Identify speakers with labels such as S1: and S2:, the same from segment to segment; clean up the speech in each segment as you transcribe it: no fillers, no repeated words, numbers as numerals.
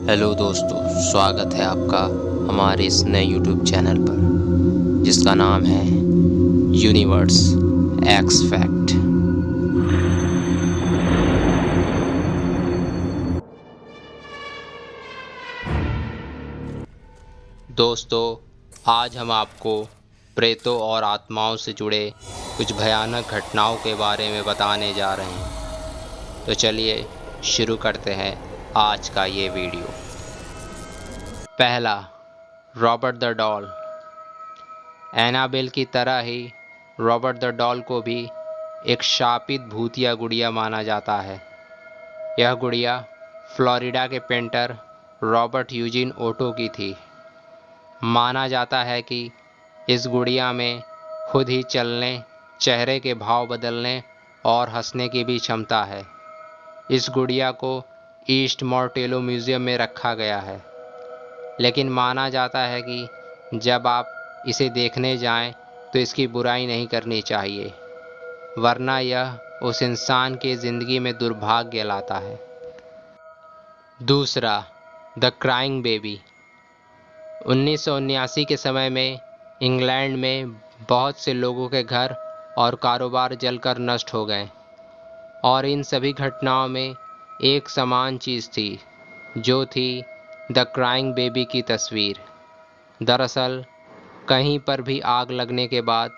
S1: Hello दोस्तों, स्वागत है आपका हमारे इस नए यूट्यूब चैनल पर जिसका नाम है यूनिवर्स एक्स फैक्ट। दोस्तों, आज हम आपको प्रेतों और आत्माओं से जुड़े कुछ भयानक घटनाओं के बारे में बताने जा रहे हैं। तो चलिए शुरू करते हैं आज का ये वीडियो। पहला, रॉबर्ट द डॉल। एनाबेल की तरह ही रॉबर्ट द डॉल को भी एक शापित भूतिया गुड़िया माना जाता है। यह गुड़िया फ्लोरिडा के पेंटर रॉबर्ट यूजीन ओटो की थी। माना जाता है कि इस गुड़िया में खुद ही चलने, चेहरे के भाव बदलने और हंसने की भी क्षमता है। इस गुड़िया को ईस्ट मॉर्टेलो म्यूज़ियम में रखा गया है, लेकिन माना जाता है कि जब आप इसे देखने जाएं तो इसकी बुराई नहीं करनी चाहिए, वरना यह उस इंसान की ज़िंदगी में दुर्भाग्य लाता है। दूसरा, द क्राइंग बेबी। 1979 के समय में इंग्लैंड में बहुत से लोगों के घर और कारोबार जलकर नष्ट हो गए, और इन सभी घटनाओं में एक समान चीज़ थी, जो थी द क्राइंग बेबी की तस्वीर। दरअसल कहीं पर भी आग लगने के बाद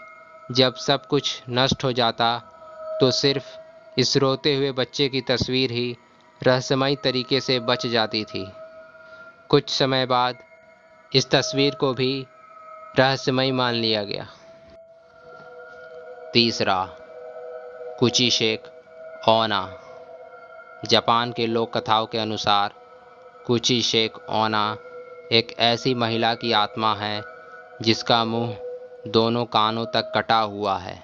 S1: जब सब कुछ नष्ट हो जाता तो सिर्फ इस रोते हुए बच्चे की तस्वीर ही रहस्यमयी तरीके से बच जाती थी। कुछ समय बाद इस तस्वीर को भी रहस्यमयी मान लिया गया। तीसरा, कुची शेक ओना। जापान के लोक कथाओं के अनुसार कुची शेक ओना एक ऐसी महिला की आत्मा है जिसका मुंह दोनों कानों तक कटा हुआ है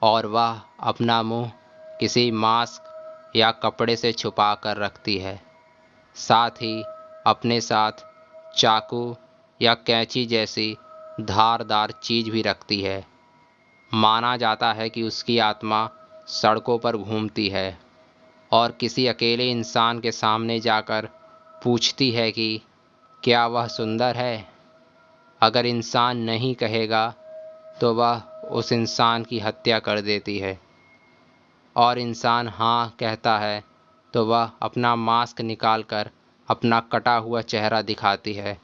S1: और वह अपना मुंह किसी मास्क या कपड़े से छुपा कर रखती है। साथ ही अपने साथ चाकू या कैंची जैसी धारदार चीज भी रखती है। माना जाता है कि उसकी आत्मा सड़कों पर घूमती है और किसी अकेले इंसान के सामने जाकर पूछती है कि क्या वह सुंदर है। अगर इंसान नहीं कहेगा तो वह उस इंसान की हत्या कर देती है, और इंसान हाँ कहता है तो वह अपना मास्क निकालकर अपना कटा हुआ चेहरा दिखाती है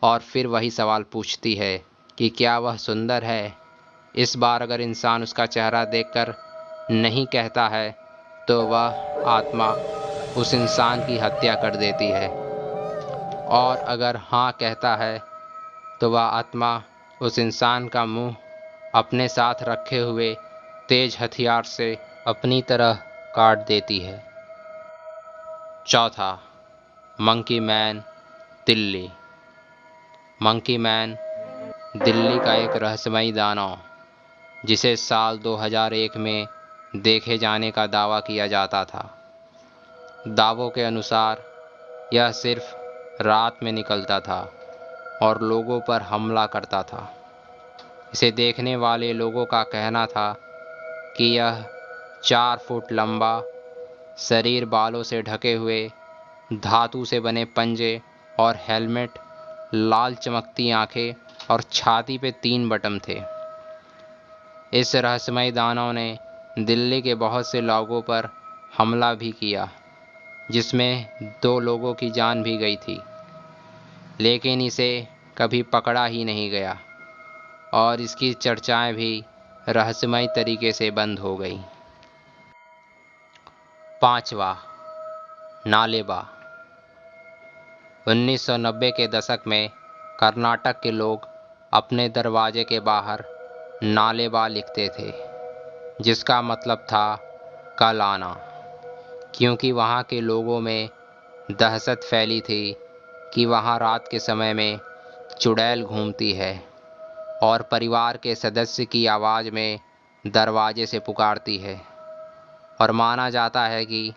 S1: और फिर वही सवाल पूछती है कि क्या वह सुंदर है। इस बार अगर इंसान उसका चेहरा देखकर नहीं कहता है तो वह आत्मा उस इंसान की हत्या कर देती है, और अगर हाँ कहता है तो वह आत्मा उस इंसान का मुंह अपने साथ रखे हुए तेज हथियार से अपनी तरह काट देती है। चौथा, monkey man, Delhi. Monkey man Delhi का एक रहस्यमयी दानव, जिसे साल 2001 में देखे जाने का दावा किया जाता था। दावों के अनुसार यह सिर्फ रात में निकलता था और लोगों पर हमला करता था। इसे देखने वाले लोगों का कहना था कि यह 4 फुट लंबा, शरीर बालों से ढके हुए, धातु से बने पंजे और हेलमेट, लाल चमकती आंखें और छाती पे 3 बटन थे। इस रहस्यमयी दानव ने दिल्ली के बहुत से लोगों पर हमला भी किया, जिसमें 2 लोगों की जान भी गई थी, लेकिन इसे कभी पकड़ा ही नहीं गया और इसकी चर्चाएं भी रहस्यमयी तरीके से बंद हो गई। पांचवा, नालेबा। 1990 के दशक में कर्नाटक के लोग अपने दरवाजे के बाहर नालेबा लिखते थे, जिसका मतलब था कल आना, क्योंकि वहाँ के लोगों में दहशत फैली थी कि वहाँ रात के समय में चुड़ैल घूमती है और परिवार के सदस्य की आवाज़ में दरवाजे से पुकारती है, और माना जाता है कि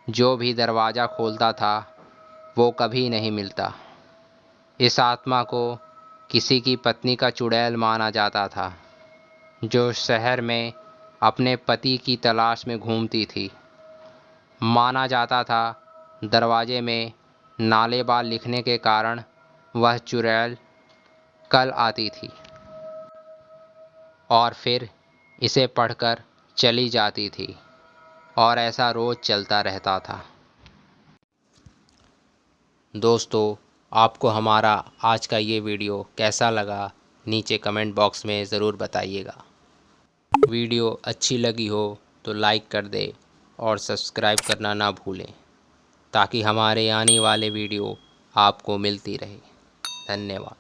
S1: जो भी दरवाज़ा खोलता था वो कभी नहीं मिलता। इस आत्मा को किसी की पत्नी का चुड़ैल माना जाता था, जो शहर में अपने पति की तलाश में घूमती थी। माना जाता था दरवाजे में नालेबार लिखने के कारण वह चुड़ैल कल आती थी और फिर इसे पढ़कर चली जाती थी और ऐसा रोज़ चलता रहता था। दोस्तों, आपको हमारा आज का ये वीडियो कैसा लगा नीचे कमेंट बॉक्स में ज़रूर बताइएगा। वीडियो अच्छी लगी हो तो लाइक कर दे और सब्सक्राइब करना ना भूलें ताकि हमारे आने वाले वीडियो आपको मिलती रहे। धन्यवाद।